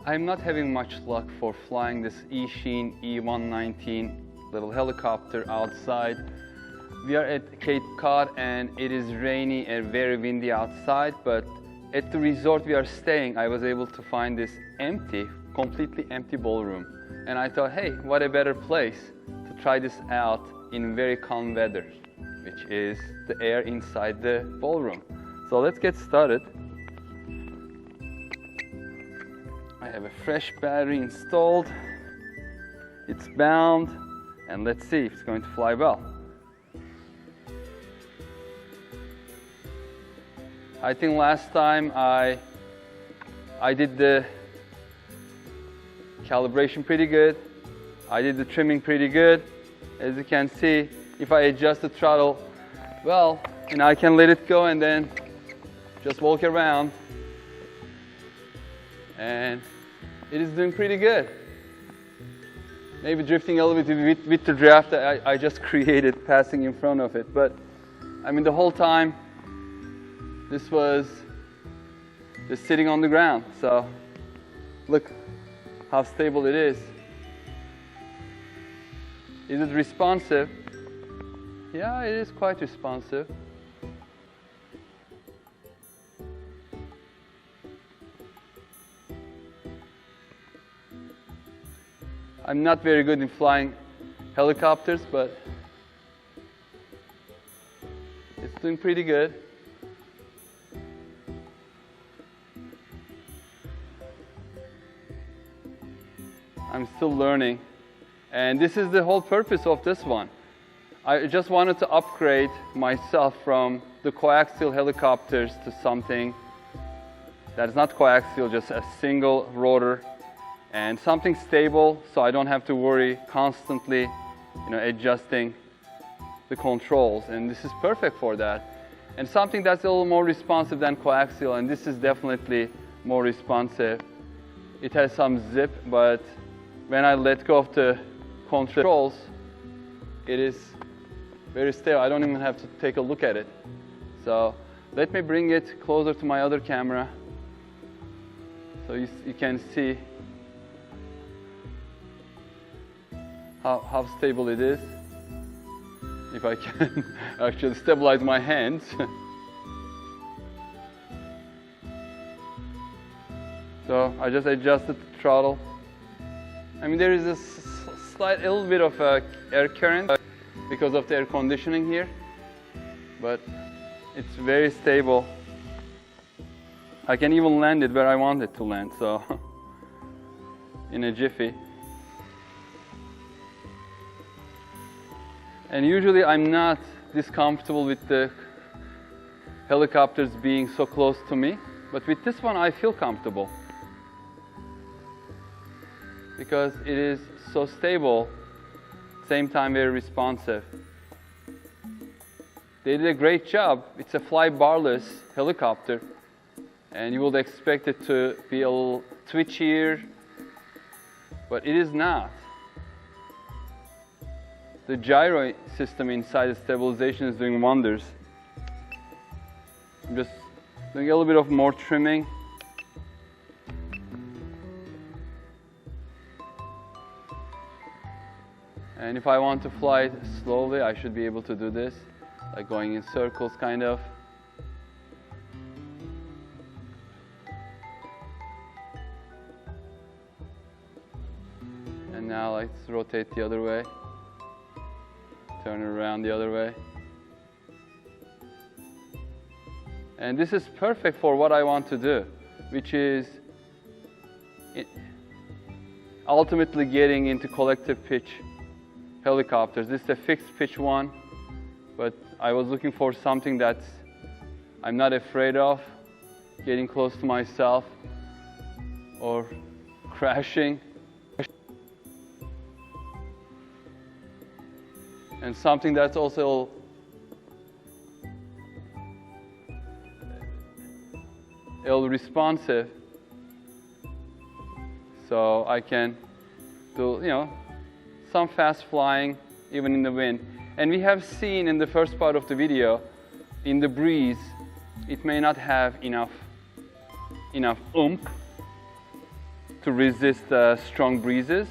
I'm not having much luck for flying this Eachine E119 little helicopter outside. We are at Cape Cod and it is rainy and very windy outside, but at the resort we are staying, I was able to find this empty, completely empty ballroom. And I thought, hey, what a better place to try this out in very calm weather, which is the air inside the ballroom. So let's get started. I have a fresh battery installed. It's bound, and let's see if it's going to fly well. I think last time I did the calibration pretty good. I did the trimming pretty good. As you can see, if I adjust the throttle, well, I can let it go and then just walk around. And it is doing pretty good. Maybe drifting a little bit with the draft that I just created passing in front of it. But I mean, the whole time, this was just sitting on the ground. So look how stable it is. Is it responsive? Yeah, it is quite responsive. I'm not very good in flying helicopters, but it's doing pretty good. I'm still learning, and this is the whole purpose of this one. I just wanted to upgrade myself from the coaxial helicopters to something that is not coaxial, just a single rotor, and something stable, so I don't have to worry constantly, adjusting the controls. And this is perfect for that. And something that's a little more responsive than coaxial, and this is definitely more responsive. It has some zip, but when I let go of the controls, it is very stable. I don't even have to take a look at it. So let me bring it closer to my other camera so you can see how stable it is. If I can actually stabilize my hands. So I just adjusted the throttle. I mean, there is a little bit of air current because of the air conditioning here, but it's very stable. I can even land it where I want it to land, so in a jiffy. And usually I'm not this comfortable with the helicopters being so close to me, but with this one I feel comfortable because it is so stable, same time very responsive. They did a great job. It's a flybarless helicopter, and you would expect it to be a little twitchier, but it is not. The gyro system inside the stabilization is doing wonders. I'm just doing a little bit of more trimming. And if I want to fly it slowly, I should be able to do this, like going in circles kind of. And now let's rotate the other way. Turn it around the other way. And this is perfect for what I want to do, which is ultimately getting into collective pitch helicopters. This is a fixed pitch one, but I was looking for something that I'm not afraid of getting close to myself or crashing. And something that's also responsive, so I can do some fast flying even in the wind. And we have seen in the first part of the video, in the breeze, it may not have enough oomph to resist strong breezes.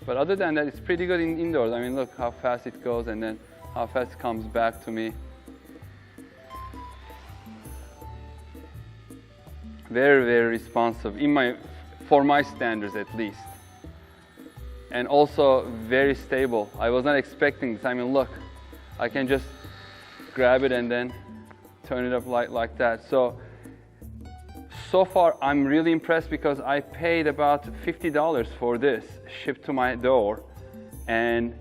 But other than that, it's pretty good indoors. I mean, look how fast it goes and then how fast it comes back to me. Very, very responsive, for my standards at least. And also very stable. I was not expecting this. I mean, look, I can just grab it and then turn it up like that. So far, I'm really impressed because I paid about $50 for this, shipped to my door. And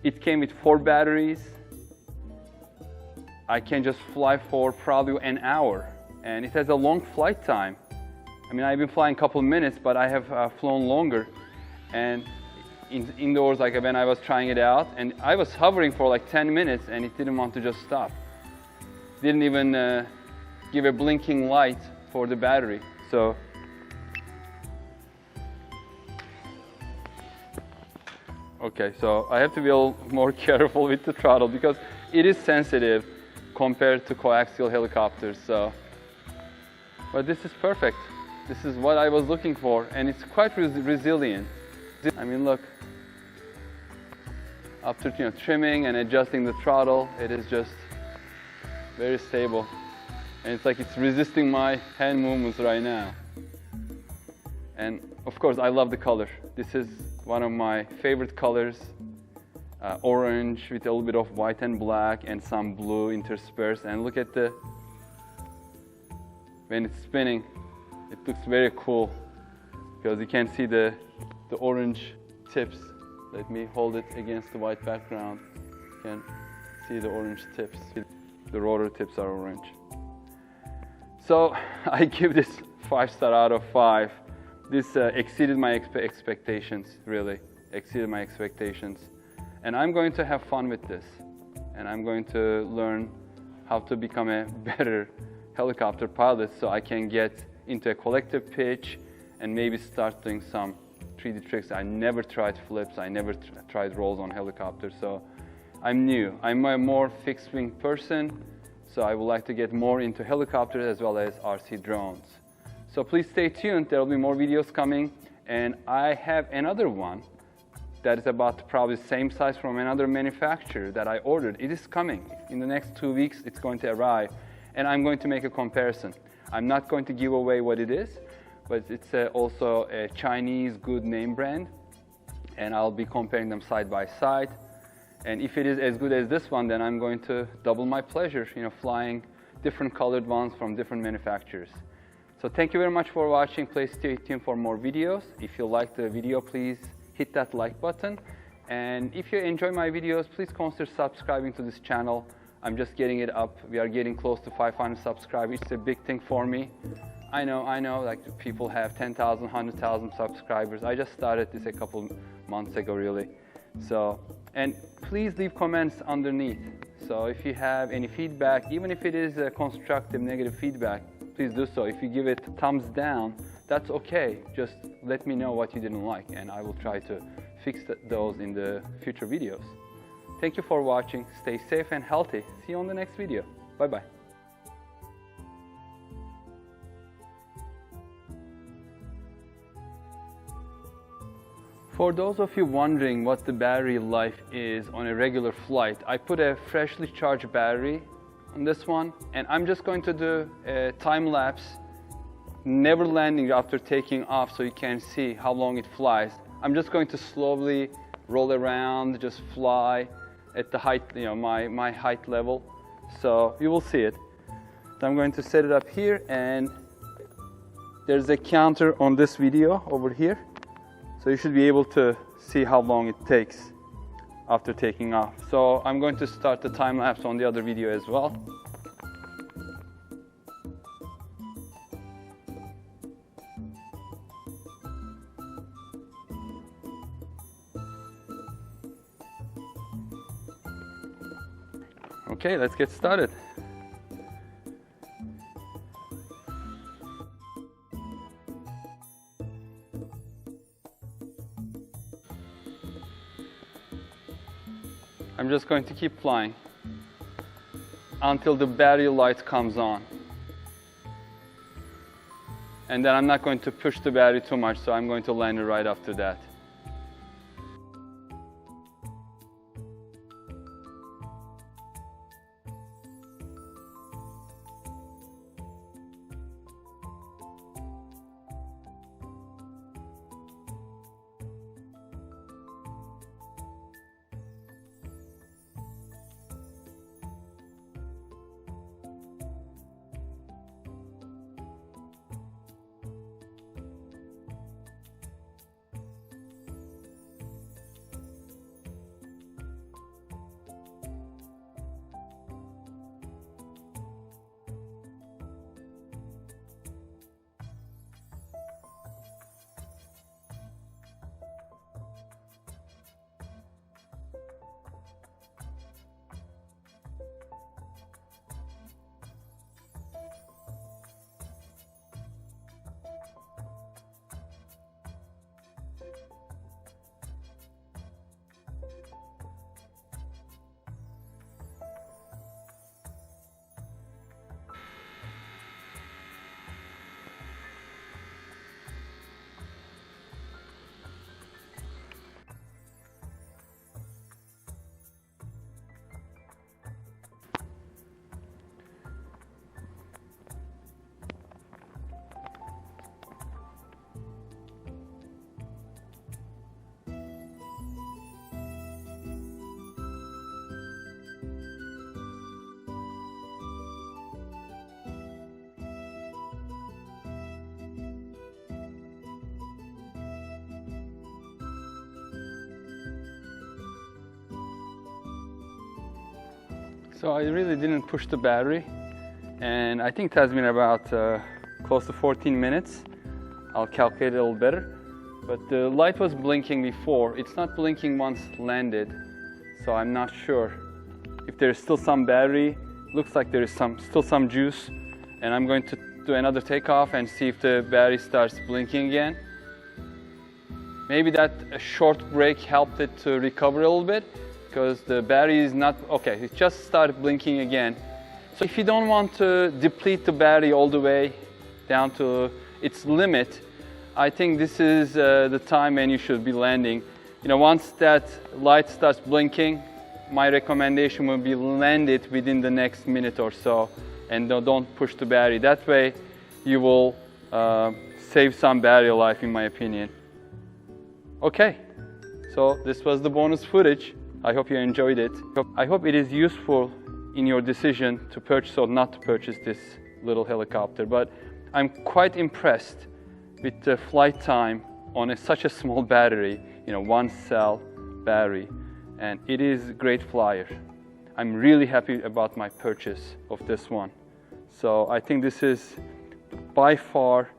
it came with 4 batteries. I can just fly for probably an hour. And it has a long flight time. I mean, I've been flying a couple minutes, but I have flown longer. And indoors, like when I was trying it out, and I was hovering for like 10 minutes and it didn't want to just stop. Didn't even give a blinking light for the battery. So, okay, so I have to be a little more careful with the throttle because it is sensitive compared to coaxial helicopters. So, but this is perfect. This is what I was looking for, and it's quite resilient. I mean, look, after trimming and adjusting the throttle, it is just very stable. And it's like it's resisting my hand movements right now. And of course, I love the color. This is one of my favorite colors. Orange with a little bit of white and black and some blue interspersed. And look at when it's spinning, it looks very cool because you can see the orange tips. Let me hold it against the white background. You can see the orange tips. The rotor tips are orange. So I give this 5-star out of 5. This exceeded my expectations, really exceeded my expectations. And I'm going to have fun with this. And I'm going to learn how to become a better helicopter pilot so I can get into a collective pitch and maybe start doing some 3D tricks. I never tried flips, I never tried rolls on helicopters, so I'm new. I'm a more fixed wing person, so I would like to get more into helicopters as well as RC drones. So please stay tuned, there will be more videos coming, and I have another one that is about probably the same size from another manufacturer that I ordered. It is coming. In the next 2 weeks, it's going to arrive, and I'm going to make a comparison. I'm not going to give away what it is, but it's also a Chinese good name brand, and I'll be comparing them side by side. And if it is as good as this one, then I'm going to double my pleasure, flying different colored ones from different manufacturers. So thank you very much for watching. Please stay tuned for more videos. If you like the video, please hit that like button. And if you enjoy my videos, please consider subscribing to this channel. I'm just getting it up. We are getting close to 500 subscribers. It's a big thing for me. I know, like people have 10,000, 100,000 subscribers. I just started this a couple months ago, really. So, and please leave comments underneath. So if you have any feedback, even if it is a constructive, negative feedback, please do so. If you give it thumbs down, that's okay. Just let me know what you didn't like, and I will try to fix those in the future videos. Thank you for watching. Stay safe and healthy. See you on the next video. Bye-bye. For those of you wondering what the battery life is on a regular flight, I put a freshly charged battery on this one, and I'm just going to do a time lapse, never landing after taking off so you can see how long it flies. I'm just going to slowly roll around, just fly at the height, my height level. So you will see it. So I'm going to set it up here, and there's a counter on this video over here. So you should be able to see how long it takes after taking off. So I'm going to start the time lapse on the other video as well. Okay, let's get started. I'm just going to keep flying until the battery light comes on. and then I'm not going to push the battery too much, so I'm going to land it right after that. So I really didn't push the battery, and I think it has been about close to 14 minutes. I'll calculate it a little better. But the light was blinking before. It's not blinking once landed, so I'm not sure if there's still some battery. Looks like there is still some juice, and I'm going to do another takeoff and see if the battery starts blinking again. Maybe that short break helped it to recover a little bit, because the battery is not, okay, it just started blinking again. So if you don't want to deplete the battery all the way down to its limit, I think this is the time when you should be landing. You know, once that light starts blinking, my recommendation would be land it within the next minute or so, and don't push the battery. That way you will save some battery life, in my opinion. Okay, so this was the bonus footage. I hope you enjoyed it. I hope it is useful in your decision to purchase or not to purchase this little helicopter. But I'm quite impressed with the flight time on such a small battery, you know, 1-cell battery, and it is a great flyer. I'm really happy about my purchase of this one. So I think this is by far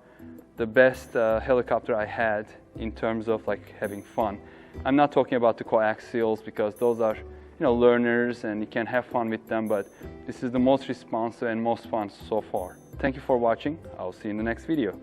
the best helicopter I had in terms of like having fun. I'm not talking about the coaxials, because those are, you know, learners and you can have fun with them, but this is the most responsive and most fun so far. Thank you for watching. I'll see you in the next video.